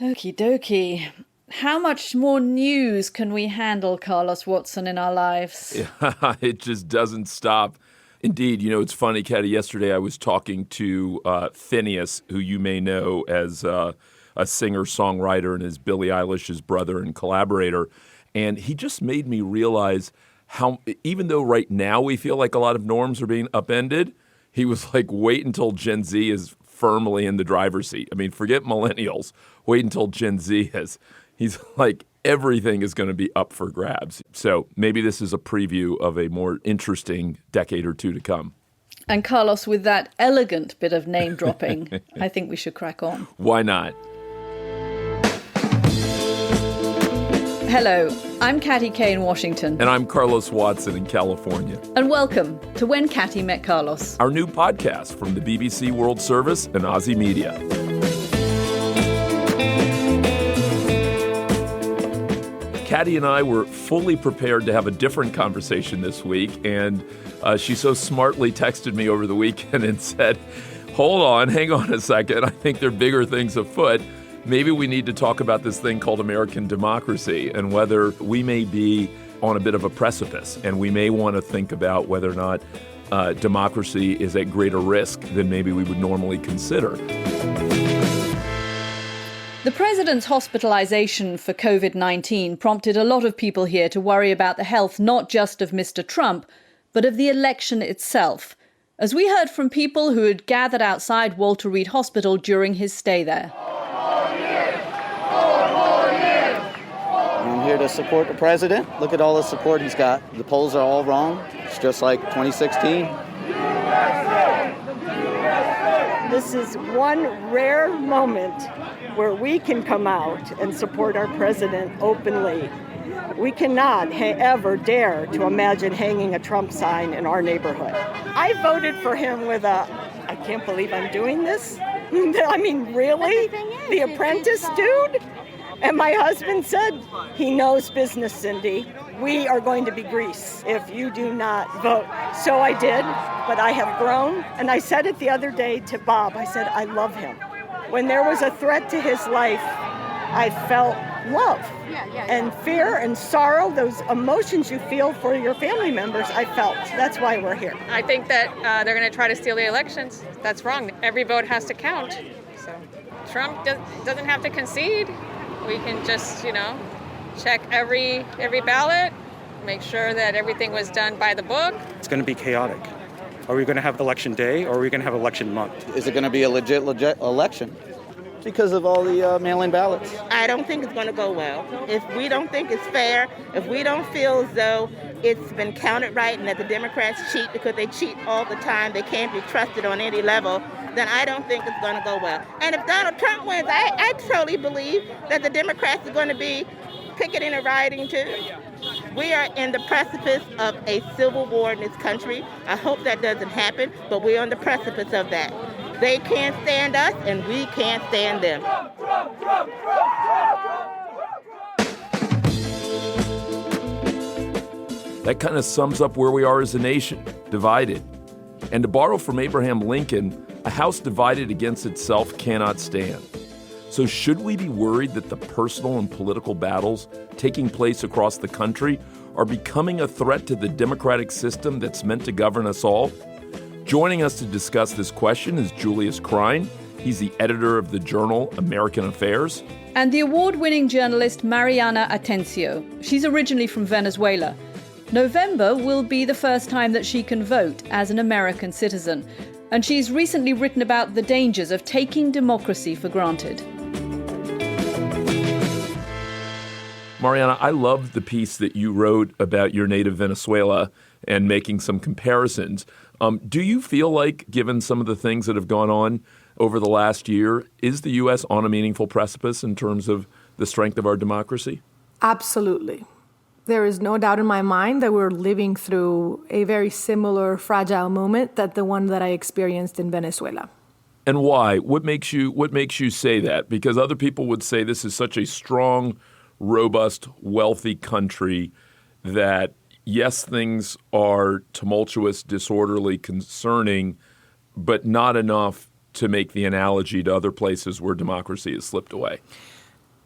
Okie dokie. How much more news can we handle, Carlos Watson, in our lives? Yeah, it just doesn't stop. Indeed, it's funny, Katty. Yesterday I was talking to Phineas, who you may know as a singer-songwriter and is Billie Eilish's brother and collaborator. And he just made me realize how, even though right now we feel like a lot of norms are being upended, he was like, wait until Gen Z is firmly in the driver's seat. I mean, forget millennials. Wait until Gen Z is. He's like, everything is going to be up for grabs. So maybe this is a preview of a more interesting decade or two to come. And Carlos, with that elegant bit of name dropping, I think we should crack on. Why not? Hello, I'm Katty Kay in Washington. And I'm Carlos Watson in California. And welcome to When Katty Met Carlos, our new podcast from the BBC World Service and OZY Media. Katty and I were fully prepared to have a different conversation this week, and she so smartly texted me over the weekend and said, hold on, hang on a second, I think there are bigger things afoot. Maybe we need to talk about this thing called American democracy and whether we may be on a bit of a precipice, and we may want to think about whether or not democracy is at greater risk than maybe we would normally consider. The president's hospitalization for COVID-19 prompted a lot of people here to worry about the health not just of Mr. Trump, but of the election itself, as we heard from people who had gathered outside Walter Reed Hospital during his stay there. I'm here to support the president. Look at all the support he's got. The polls are all wrong. It's just like 2016. This is one rare moment where we can come out and support our president openly. We cannot ever dare to imagine hanging a Trump sign in our neighborhood. I voted for him with I can't believe I'm doing this. I mean, really? The Apprentice dude? And my husband said, he knows business, Cindy. We are going to be Greece if you do not vote. So I did, but I have grown. And I said it the other day to Bob. I said, I love him. When there was a threat to his life, I felt love and fear and sorrow, those emotions you feel for your family members, I felt. That's why we're here. I think that they're going to try to steal the elections. That's wrong. Every vote has to count. So Trump doesn't have to concede. We can just, check every ballot, make sure that everything was done by the book. It's going to be chaotic. Are we going to have election day or are we going to have election month? Is it going to be a legit election? Because of all the mail-in ballots. I don't think it's going to go well. If we don't think it's fair, if we don't feel as though it's been counted right and that the Democrats cheat because they cheat all the time, they can't be trusted on any level, then I don't think it's going to go well. And if Donald Trump wins, I totally believe that the Democrats are going to be picketing and rioting too. We are in the precipice of a civil war in this country. I hope that doesn't happen, but we're on the precipice of that. They can't stand us, and we can't stand them. That kind of sums up where we are as a nation, divided. And to borrow from Abraham Lincoln, a house divided against itself cannot stand. So should we be worried that the personal and political battles taking place across the country are becoming a threat to the democratic system that's meant to govern us all? Joining us to discuss this question is Julius Krein. He's the editor of the journal American Affairs. And the award-winning journalist Mariana Atencio. She's originally from Venezuela. November will be the first time that she can vote as an American citizen. And she's recently written about the dangers of taking democracy for granted. Mariana, I loved the piece that you wrote about your native Venezuela and making some comparisons. Do you feel like, given some of the things that have gone on over the last year, is the U.S. on a meaningful precipice in terms of the strength of our democracy? Absolutely. There is no doubt in my mind that we're living through a very similar fragile moment that the one that I experienced in Venezuela. And why? What makes you say that? Because other people would say this is such a strong, robust, wealthy country that, yes, things are tumultuous, disorderly, concerning, but not enough to make the analogy to other places where democracy has slipped away.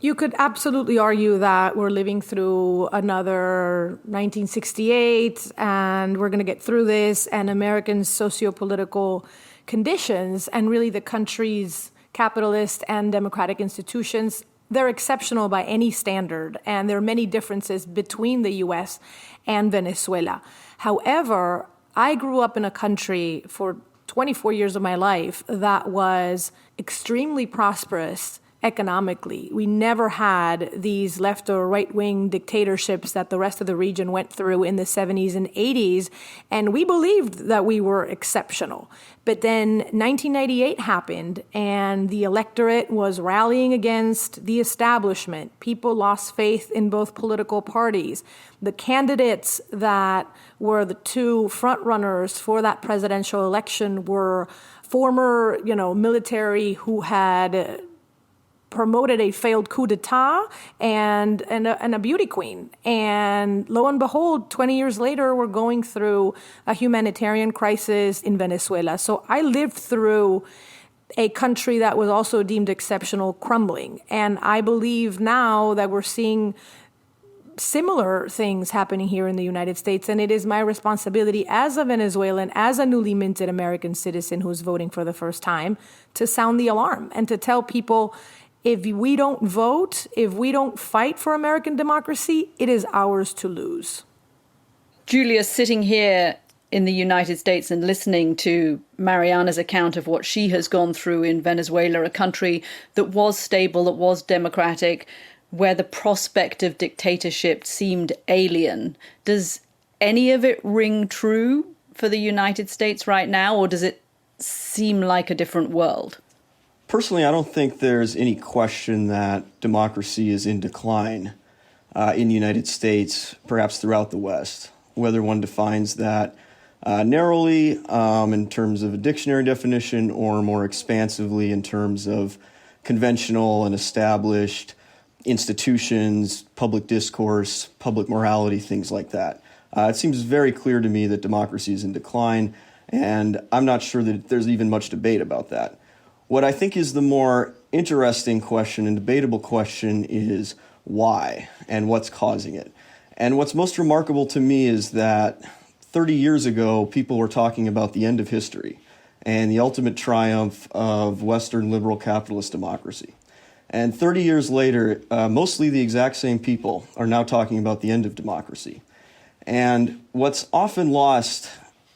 You could absolutely argue that we're living through another 1968 and we're going to get through this, and American sociopolitical conditions and really the country's capitalist and democratic institutions, they're exceptional by any standard, and there are many differences between the U.S. and Venezuela. However, I grew up in a country for 24 years of my life that was extremely prosperous economically. We never had these left or right-wing dictatorships that the rest of the region went through in the 70s and 80s, and we believed that we were exceptional. But then 1998 happened, and the electorate was rallying against the establishment. People lost faith in both political parties. The candidates that were the two frontrunners for that presidential election were former, military who had promoted a failed coup d'etat and a beauty queen. And lo and behold, 20 years later, we're going through a humanitarian crisis in Venezuela. So I lived through a country that was also deemed exceptional crumbling. And I believe now that we're seeing similar things happening here in the United States. And it is my responsibility as a Venezuelan, as a newly minted American citizen who's voting for the first time, to sound the alarm and to tell people, if we don't vote, if we don't fight for American democracy, it is ours to lose. Julius, sitting here in the United States and listening to Mariana's account of what she has gone through in Venezuela, a country that was stable, that was democratic, where the prospect of dictatorship seemed alien. Does any of it ring true for the United States right now, or does it seem like a different world? Personally, I don't think there's any question that democracy is in decline in the United States, perhaps throughout the West. Whether one defines that narrowly in terms of a dictionary definition or more expansively in terms of conventional and established institutions, public discourse, public morality, things like that. It seems very clear to me that democracy is in decline, and I'm not sure that there's even much debate about that. What I think is the more interesting question and debatable question is why and what's causing it. And what's most remarkable to me is that 30 years ago, people were talking about the end of history and the ultimate triumph of Western liberal capitalist democracy. And 30 years later, mostly the exact same people are now talking about the end of democracy. And what's often lost,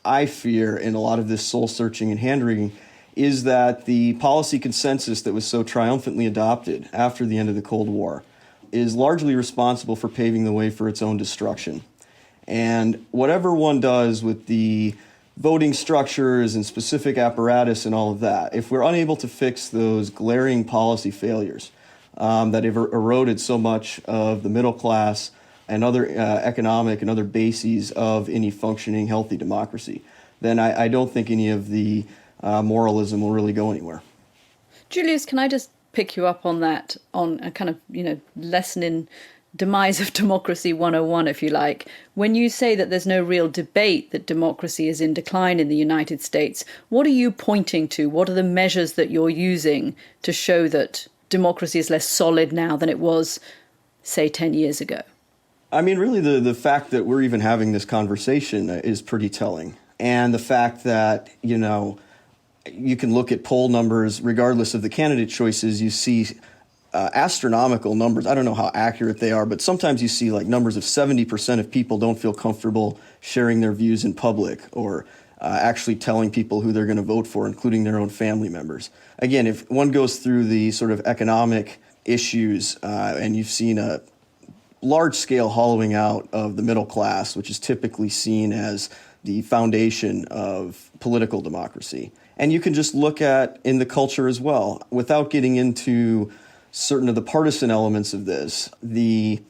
I fear, in a lot of this soul-searching and hand-wringing is that the policy consensus that was so triumphantly adopted after the end of the Cold War is largely responsible for paving the way for its own destruction. And whatever one does with the voting structures and specific apparatus and all of that, if we're unable to fix those glaring policy failures that have eroded so much of the middle class and other economic and other bases of any functioning, healthy democracy, then I don't think any of the moralism will really go anywhere. Julius, can I just pick you up on that, on a kind of, lesson in demise of democracy 101, if you like. When you say that there's no real debate that democracy is in decline in the United States, what are you pointing to? What are the measures that you're using to show that democracy is less solid now than it was, say, 10 years ago? I mean, really, the fact that we're even having this conversation is pretty telling. And the fact that, you can look at poll numbers, regardless of the candidate choices, you see astronomical numbers. I don't know how accurate they are, but sometimes you see like numbers of 70% of people don't feel comfortable sharing their views in public or actually telling people who they're going to vote for, including their own family members. Again, if one goes through the sort of economic issues and you've seen a large-scale hollowing out of the middle class, which is typically seen as the foundation of political democracy. And you can just look at in the culture as well, without getting into certain of the partisan elements of this, the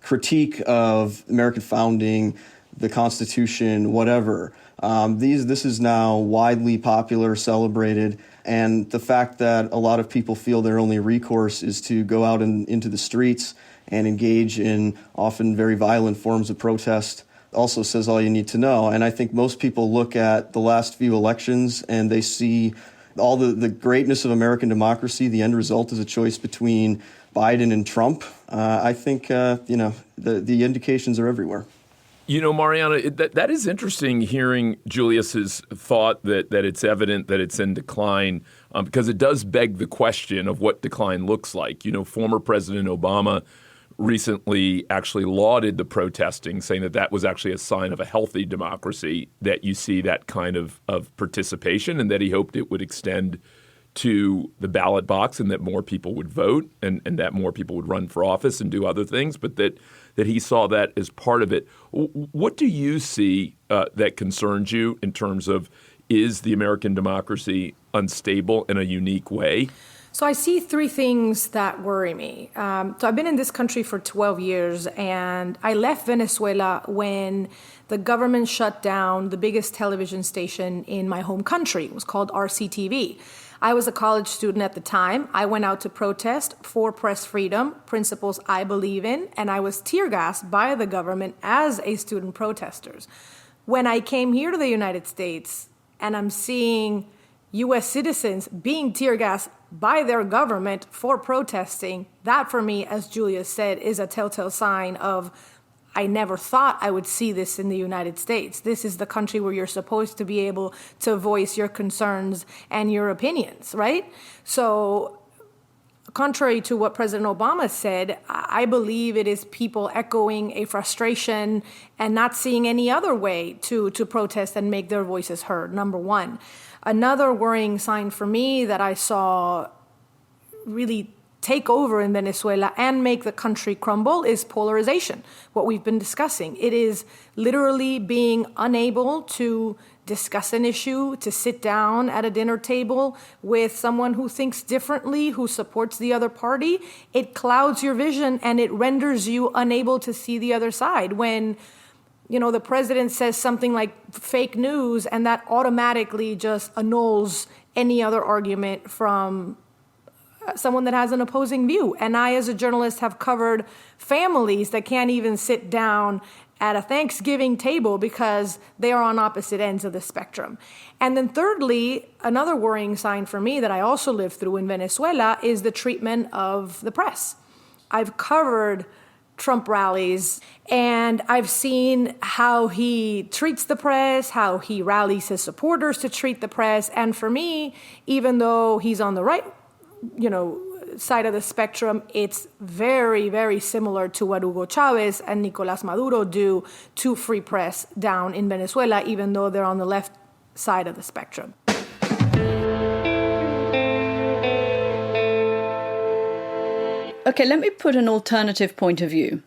critique of American founding, the Constitution, whatever. This is now widely popular, celebrated, and the fact that a lot of people feel their only recourse is to go out into the streets and engage in often very violent forms of protest also says all you need to know. And I think most people look at the last few elections and they see all the greatness of American democracy. The end result is a choice between Biden and Trump, I think, the indications are everywhere. Mariana, that is interesting hearing Julius's thought that it's evident that it's in decline, because it does beg the question of what decline looks like. Former President Obama recently actually lauded the protesting, saying that was actually a sign of a healthy democracy, that you see that kind of participation, and that he hoped it would extend to the ballot box and that more people would vote and that more people would run for office and do other things, but that he saw that as part of it. What do you see that concerns you in terms of, is the American democracy unstable in a unique way? So I see three things that worry me. So I've been in this country for 12 years, and I left Venezuela when the government shut down the biggest television station in my home country. It was called RCTV. I was a college student at the time. I went out to protest for press freedom, principles I believe in, and I was tear gassed by the government as a student protester. When I came here to the United States and I'm seeing U.S. citizens being tear gassed by their government for protesting, that for me, as Julius said, is a telltale sign of, I never thought I would see this in the United States. This is the country where you're supposed to be able to voice your concerns and your opinions, right? So contrary to what President Obama said, I believe it is people echoing a frustration and not seeing any other way to protest and make their voices heard, number one. Another worrying sign for me that I saw really take over in Venezuela and make the country crumble is polarization, what we've been discussing. It is literally being unable to discuss an issue, to sit down at a dinner table with someone who thinks differently, who supports the other party. It clouds your vision and it renders you unable to see the other side. When the president says something like fake news, and that automatically just annuls any other argument from someone that has an opposing view. And I, as a journalist, have covered families that can't even sit down at a Thanksgiving table because they are on opposite ends of the spectrum. And then thirdly, another worrying sign for me that I also lived through in Venezuela is the treatment of the press. I've covered Trump rallies, and I've seen how he treats the press, how he rallies his supporters to treat the press. And for me, even though he's on the right, side of the spectrum, it's very, very similar to what Hugo Chavez and Nicolás Maduro do to free press down in Venezuela, even though they're on the left side of the spectrum. Okay, let me put an alternative point of view.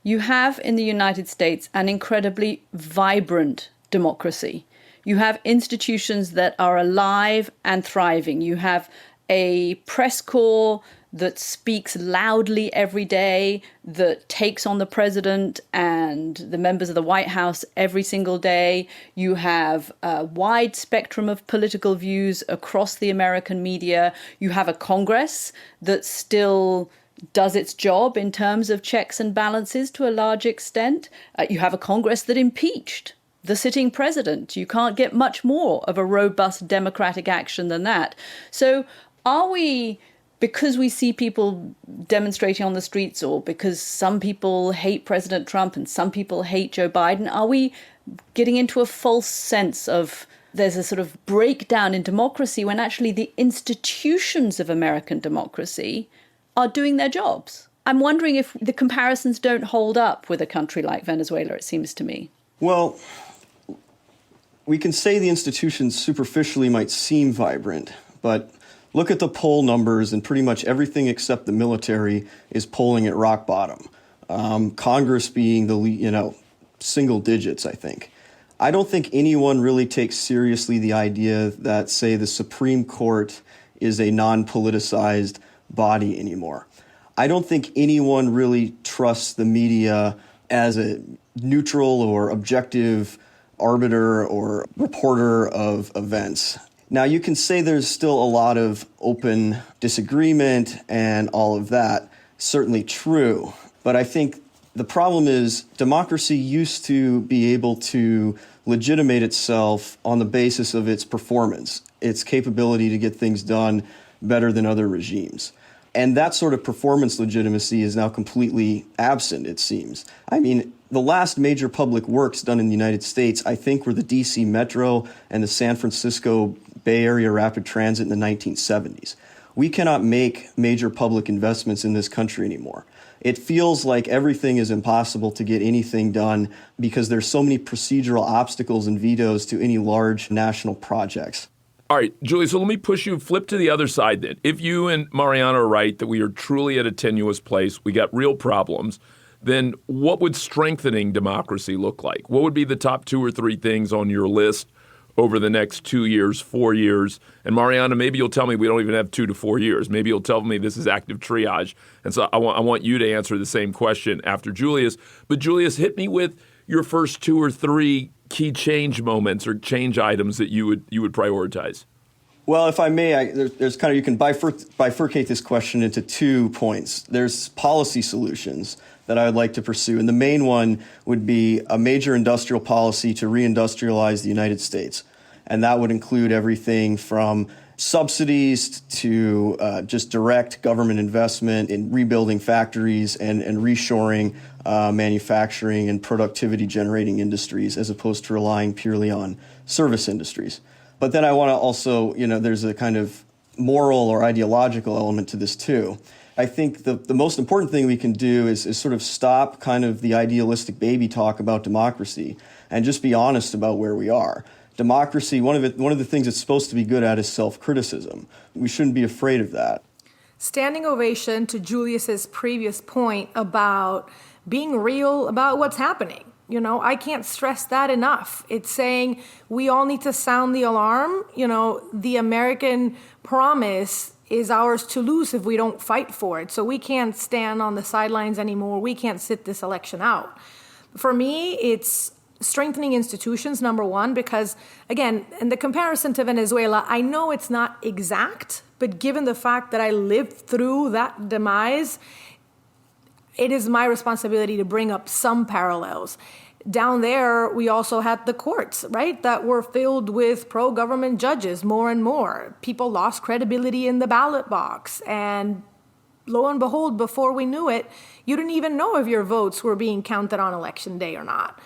You have in the United States an incredibly vibrant democracy. You have institutions that are alive and thriving. You have a press corps that speaks loudly every day, that takes on the president and the members of the White House every single day. You have a wide spectrum of political views across the American media. You have a Congress that still does its job in terms of checks and balances to a large extent. You have a Congress that impeached the sitting president. You can't get much more of a robust democratic action than that. So are we, because we see people demonstrating on the streets, or because some people hate President Trump and some people hate Joe Biden, are we getting into a false sense of there's a sort of breakdown in democracy when actually the institutions of American democracy are doing their jobs? I'm wondering if the comparisons don't hold up with a country like Venezuela, it seems to me. Well, we can say the institutions superficially might seem vibrant, but look at the poll numbers, and pretty much everything except the military is polling at rock bottom. Congress being the single digits, I think. I don't think anyone really takes seriously the idea that, say, the Supreme Court is a non-politicized body anymore. I don't think anyone really trusts the media as a neutral or objective arbiter or reporter of events. Now, you can say there's still a lot of open disagreement and all of that, certainly true. But I think the problem is democracy used to be able to legitimate itself on the basis of its performance, its capability to get things done better than other regimes. And that sort of performance legitimacy is now completely absent, it seems. I mean, the last major public works done in the United States, I think, were the D.C. Metro and the San Francisco Bay Area Rapid Transit in the 1970s. We cannot make major public investments in this country anymore. It feels like everything is impossible to get anything done because there's so many procedural obstacles and vetoes to any large national projects. All right, Julie, so let me push you, flip to the other side then. If you and Mariana are right that we are truly at a tenuous place, we got real problems, then what would strengthening democracy look like? What would be the top 2 or 3 things on your list over the next 2 years, 4 years? And Mariana, maybe you'll tell me we don't even have 2 to 4 years. Maybe you'll tell me this is active triage. And so I want you to answer the same question after Julius. But Julius, hit me with your first 2 or 3 key change moments or change items that you would prioritize. Well, if I may, there's kind of, you can bifurcate this question into 2 points. There's policy solutions that I would like to pursue, and the main one would be a major industrial policy to reindustrialize the United States, and that would include everything from subsidies to just direct government investment in rebuilding factories and reshoring manufacturing and productivity-generating industries as opposed to relying purely on service industries. But then I want to also, there's a kind of moral or ideological element to this too. I think the most important thing we can do is sort of stop kind of the idealistic baby talk about democracy and just be honest about where we are. Democracy, one of the things it's supposed to be good at is self-criticism. We shouldn't be afraid of that. Standing ovation to Julius's previous point about being real about what's happening. I can't stress that enough. It's saying we all need to sound the alarm. The American promise is ours to lose if we don't fight for it. So we can't stand on the sidelines anymore. We can't sit this election out. For me, it's strengthening institutions, number one, because, again, in the comparison to Venezuela, I know it's not exact, but given the fact that I lived through that demise, it is my responsibility to bring up some parallels. Down there, we also had the courts, right, that were filled with pro-government judges more and more. People lost credibility in the ballot box. And lo and behold, before we knew it, you didn't even know if your votes were being counted on election day or not.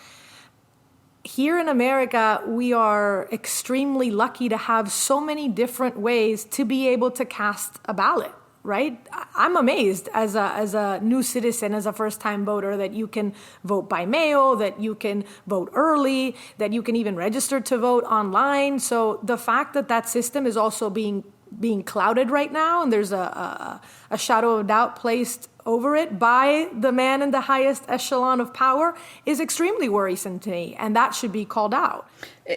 Here in America, we are extremely lucky to have so many different ways to be able to cast a ballot. Right? I'm amazed as a new citizen, as a first-time voter, that you can vote by mail, that you can vote early, that you can even register to vote online. So the fact that system is also being clouded right now, and there's a shadow of doubt placed over it by the man in the highest echelon of power, is extremely worrisome to me, and that should be called out.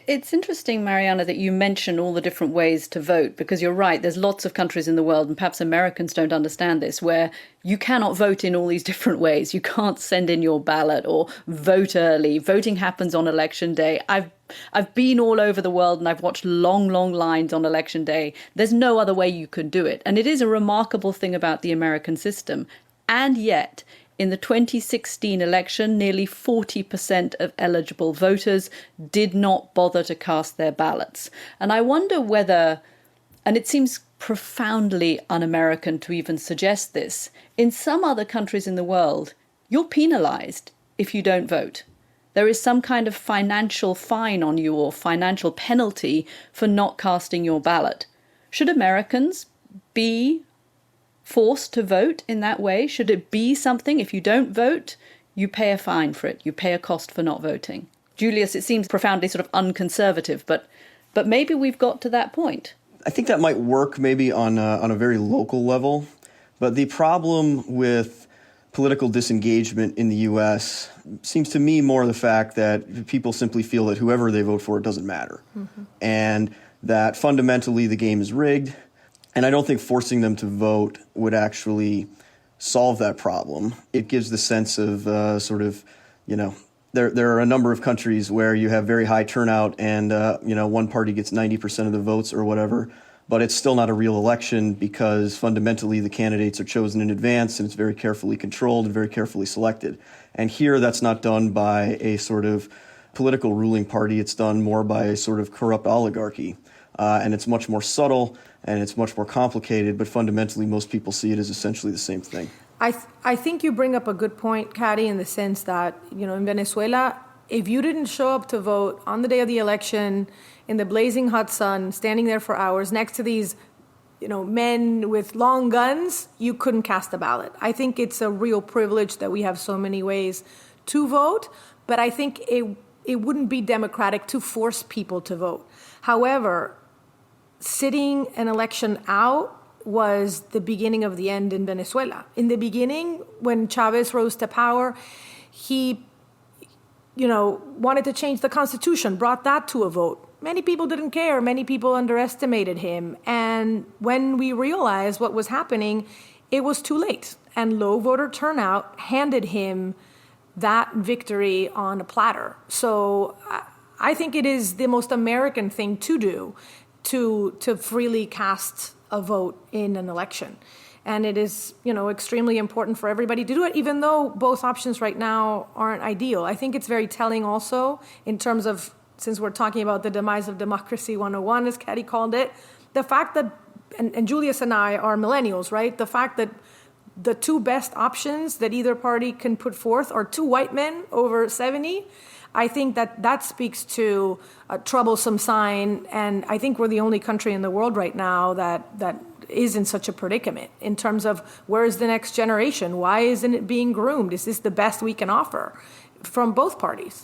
It's interesting, Mariana, that you mention all the different ways to vote, because you're right, there's lots of countries in the world, and perhaps Americans don't understand this, where you cannot vote in all these different ways. You can't send in your ballot or vote early. Voting happens on election day. I've been all over the world and I've watched long lines on election day. There's no other way you could do it. And it is a remarkable thing about the American system. And yet, in the 2016 election, nearly 40% of eligible voters did not bother to cast their ballots. And I wonder whether, and it seems profoundly un-American to even suggest this, in some other countries in the world, you're penalized if you don't vote. There is some kind of financial fine on you or financial penalty for not casting your ballot. Should Americans be forced to vote in that way? Should it be something, if you don't vote, you pay a fine for it, you pay a cost for not voting? Julius, it seems profoundly sort of unconservative, but maybe we've got to that point. I think that might work maybe on a very local level, but the problem with political disengagement in the U.S. seems to me more the fact that people simply feel that whoever they vote for, it doesn't matter. Mm-hmm. And that fundamentally the game is rigged. And I don't think forcing them to vote would actually solve that problem. It gives the sense of there are a number of countries where you have very high turnout and, one party gets 90% of the votes or whatever, but it's still not a real election because fundamentally the candidates are chosen in advance and it's very carefully controlled and very carefully selected. And here that's not done by a sort of political ruling party. It's done more by a sort of corrupt oligarchy. and it's much more subtle and it's much more complicated, but fundamentally most people see it as essentially the same thing. I think you bring up a good point, Katty, in the sense that, in Venezuela, if you didn't show up to vote on the day of the election in the blazing hot sun, standing there for hours next to these, men with long guns, you couldn't cast a ballot. I think it's a real privilege that we have so many ways to vote, but I think it wouldn't be democratic to force people to vote. However, sitting an election out was the beginning of the end in Venezuela. In the beginning, when Chavez rose to power, he, wanted to change the constitution, brought that to a vote. Many people didn't care. Many people underestimated him. And when we realized what was happening, it was too late. And low voter turnout handed him that victory on a platter. So I think it is the most American thing to do to freely cast a vote in an election. And it is, extremely important for everybody to do it, even though both options right now aren't ideal. I think it's very telling also in terms of, since we're talking about the demise of democracy 101, as Katty called it, the fact that, and Julius and I are millennials, right? The fact that the two best options that either party can put forth are two white men over 70, I think that speaks to a troublesome sign, and I think we're the only country in the world right now that is in such a predicament in terms of where is the next generation? Why isn't it being groomed? Is this the best we can offer from both parties?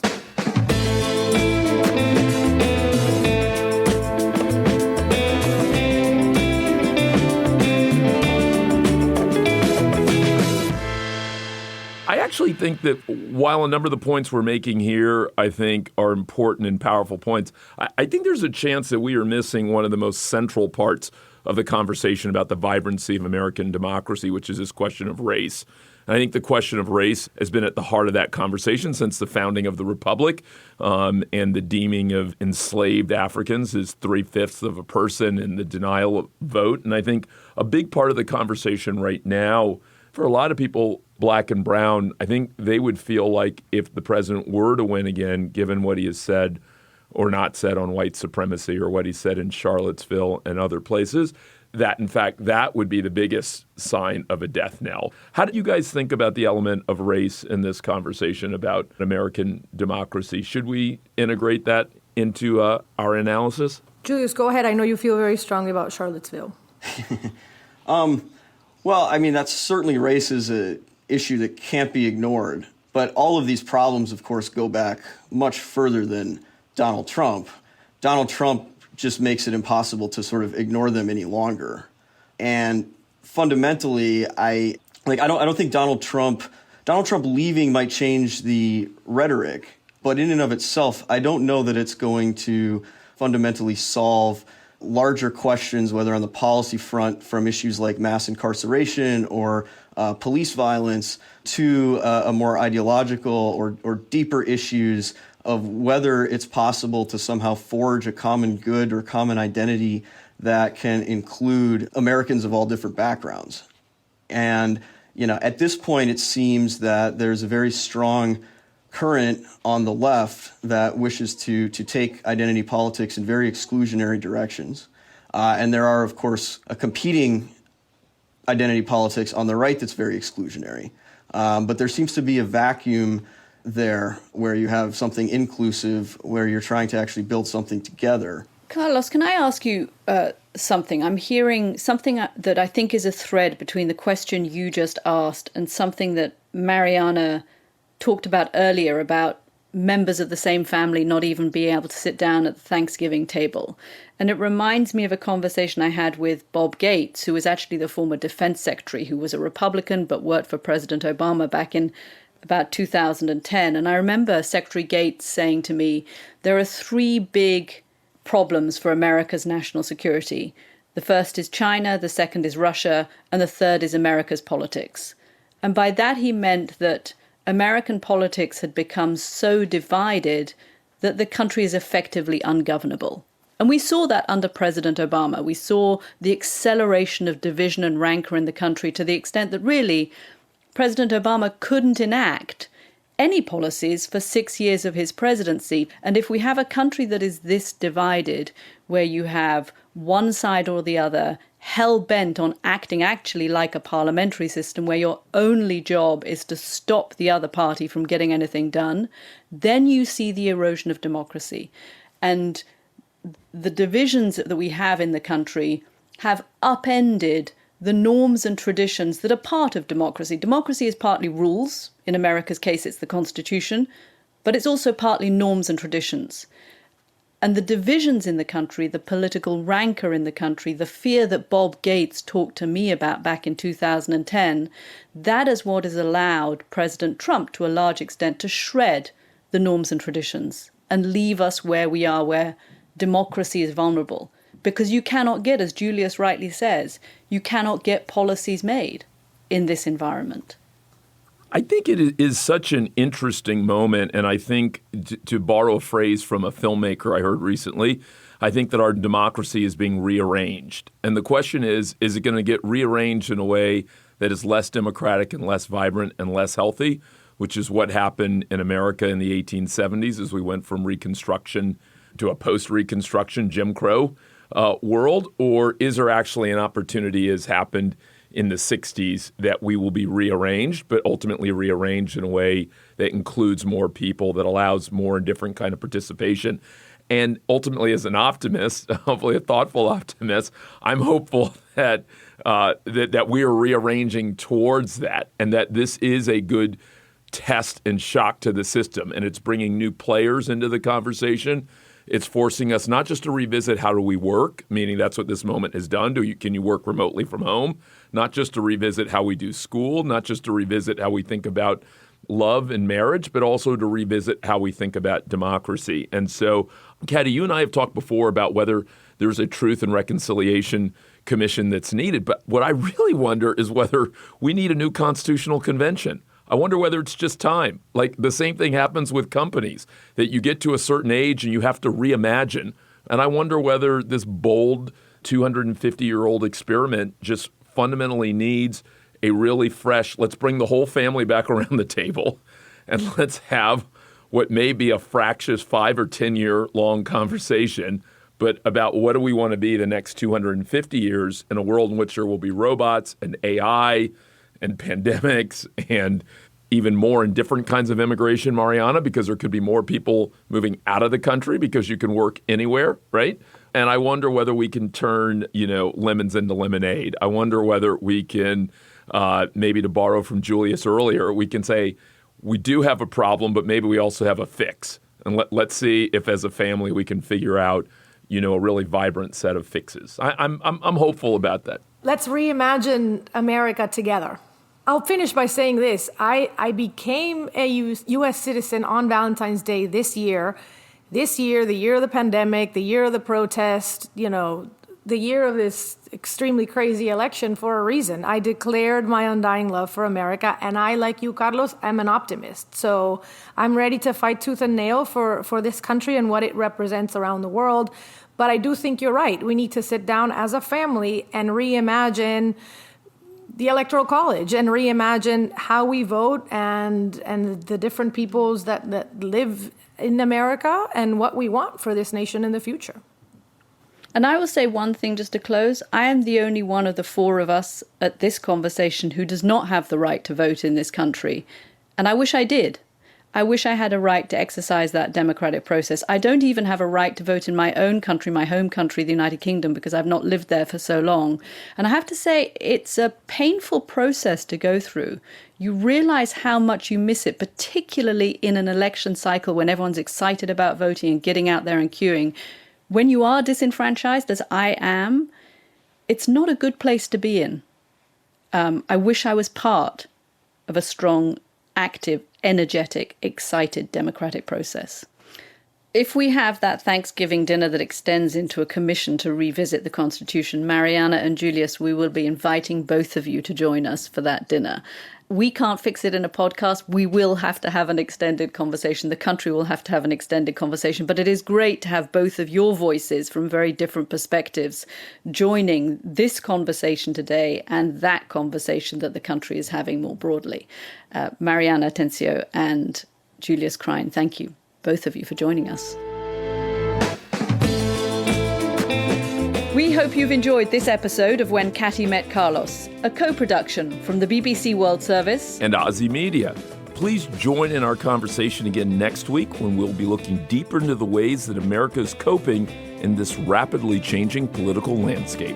I actually think that while a number of the points we're making here, I think, are important and powerful points, I think there's a chance that we are missing one of the most central parts of the conversation about the vibrancy of American democracy, which is this question of race. And I think the question of race has been at the heart of that conversation since the founding of the Republic, and the deeming of enslaved Africans as 3/5 of a person and the denial of vote. And I think a big part of the conversation right now, for a lot of people, black and brown, I think they would feel like if the president were to win again, given what he has said or not said on white supremacy or what he said in Charlottesville and other places, that in fact that would be the biggest sign of a death knell. How do you guys think about the element of race in this conversation about American democracy? Should we integrate that into our analysis? Julius, go ahead. I know you feel very strongly about Charlottesville. Well, I mean, that's certainly race is an issue that can't be ignored. But all of these problems, of course, go back much further than Donald Trump. Donald Trump just makes it impossible to sort of ignore them any longer. And fundamentally, I don't think Donald Trump leaving might change the rhetoric, but in and of itself, I don't know that it's going to fundamentally solve larger questions, whether on the policy front from issues like mass incarceration or police violence to a more ideological or deeper issues of whether it's possible to somehow forge a common good or common identity that can include Americans of all different backgrounds. And, at this point, it seems that there's a very strong current on the left that wishes to take identity politics in very exclusionary directions. And there are, of course, a competing identity politics on the right that's very exclusionary. But there seems to be a vacuum there where you have something inclusive, where you're trying to actually build something together. Carlos, can I ask you something? I'm hearing something that I think is a thread between the question you just asked and something that Mariana talked about earlier about members of the same family not even being able to sit down at the Thanksgiving table. And it reminds me of a conversation I had with Bob Gates, who was actually the former defense secretary, who was a Republican but worked for President Obama back in about 2010. And I remember Secretary Gates saying to me, there are three big problems for America's national security. The first is China, the second is Russia, and the third is America's politics. And by that he meant that American politics had become so divided that the country is effectively ungovernable. And we saw that under President Obama. We saw the acceleration of division and rancor in the country to the extent that really President Obama couldn't enact any policies for 6 years of his presidency. And if we have a country that is this divided, where you have one side or the other hell-bent on acting actually like a parliamentary system where your only job is to stop the other party from getting anything done, then you see the erosion of democracy. And the divisions that we have in the country have upended the norms and traditions that are part of democracy. Democracy is partly rules. In America's case, it's the Constitution, but it's also partly norms and traditions. And the divisions in the country, the political rancor in the country, the fear that Bob Gates talked to me about back in 2010, that is what has allowed President Trump, to a large extent, to shred the norms and traditions and leave us where we are, where democracy is vulnerable. Because you cannot get, as Julius rightly says, you cannot get policies made in this environment. I think it is such an interesting moment, and I think, to borrow a phrase from a filmmaker I heard recently, I think that our democracy is being rearranged. And the question is it going to get rearranged in a way that is less democratic and less vibrant and less healthy, which is what happened in America in the 1870s as we went from Reconstruction to a post-Reconstruction Jim Crow world? Or is there actually an opportunity, as happened in the 60s, that we will be rearranged, but ultimately rearranged in a way that includes more people, that allows more and different kind of participation? And ultimately, as an optimist, hopefully a thoughtful optimist, I'm hopeful that that we are rearranging towards that, and that this is a good test and shock to the system. And it's bringing new players into the conversation. It's forcing us not just to revisit how do we work, meaning that's what this moment has done. Can you work remotely from home? Not just to revisit how we do school, not just to revisit how we think about love and marriage, but also to revisit how we think about democracy. And so, Katty, you and I have talked before about whether there's a Truth and Reconciliation Commission that's needed. But what I really wonder is whether we need a new constitutional convention. I wonder whether it's just time. Like, the same thing happens with companies, that you get to a certain age and you have to reimagine. And I wonder whether this bold 250-year-old experiment just fundamentally needs a really fresh, let's bring the whole family back around the table and let's have what may be a fractious 5 or 10 year long conversation, but about what do we want to be the next 250 years in a world in which there will be robots and AI and pandemics and even more and different kinds of immigration, Mariana, because there could be more people moving out of the country because you can work anywhere, right? And I wonder whether we can turn, lemons into lemonade. I wonder whether we can, maybe to borrow from Julius earlier, we can say we do have a problem, but maybe we also have a fix. And let's see if as a family we can figure out, a really vibrant set of fixes. I'm hopeful about that. Let's reimagine America together. I'll finish by saying this. I became a U.S. citizen on Valentine's Day this year. This year, the year of the pandemic, the year of the protest, the year of this extremely crazy election, for a reason. I declared my undying love for America, and I, like you, Carlos, am an optimist. So I'm ready to fight tooth and nail for this country and what it represents around the world. But I do think you're right. We need to sit down as a family and reimagine the Electoral College and reimagine how we vote and the different peoples that live in America and what we want for this nation in the future. And I will say one thing just to close. I am the only one of the four of us at this conversation who does not have the right to vote in this country. And I wish I did. I wish I had a right to exercise that democratic process. I don't even have a right to vote in my own country, my home country, the United Kingdom, because I've not lived there for so long. And I have to say, it's a painful process to go through. You realize how much you miss it, particularly in an election cycle when everyone's excited about voting and getting out there and queuing. When you are disenfranchised, as I am, it's not a good place to be in. I wish I was part of a strong, active, energetic, excited democratic process. If we have that Thanksgiving dinner that extends into a commission to revisit the Constitution, Mariana and Julius, we will be inviting both of you to join us for that dinner. We can't fix it in a podcast. We will have to have an extended conversation. The country will have to have an extended conversation. But it is great to have both of your voices from very different perspectives joining this conversation today and that conversation that the country is having more broadly. Mariana Atencio and Julius Krein. Thank you, both of you, for joining us. We hope you've enjoyed this episode of When Katty Met Carlos, a co-production from the BBC World Service and OZY Media. Please join in our conversation again next week when we'll be looking deeper into the ways that America is coping in this rapidly changing political landscape.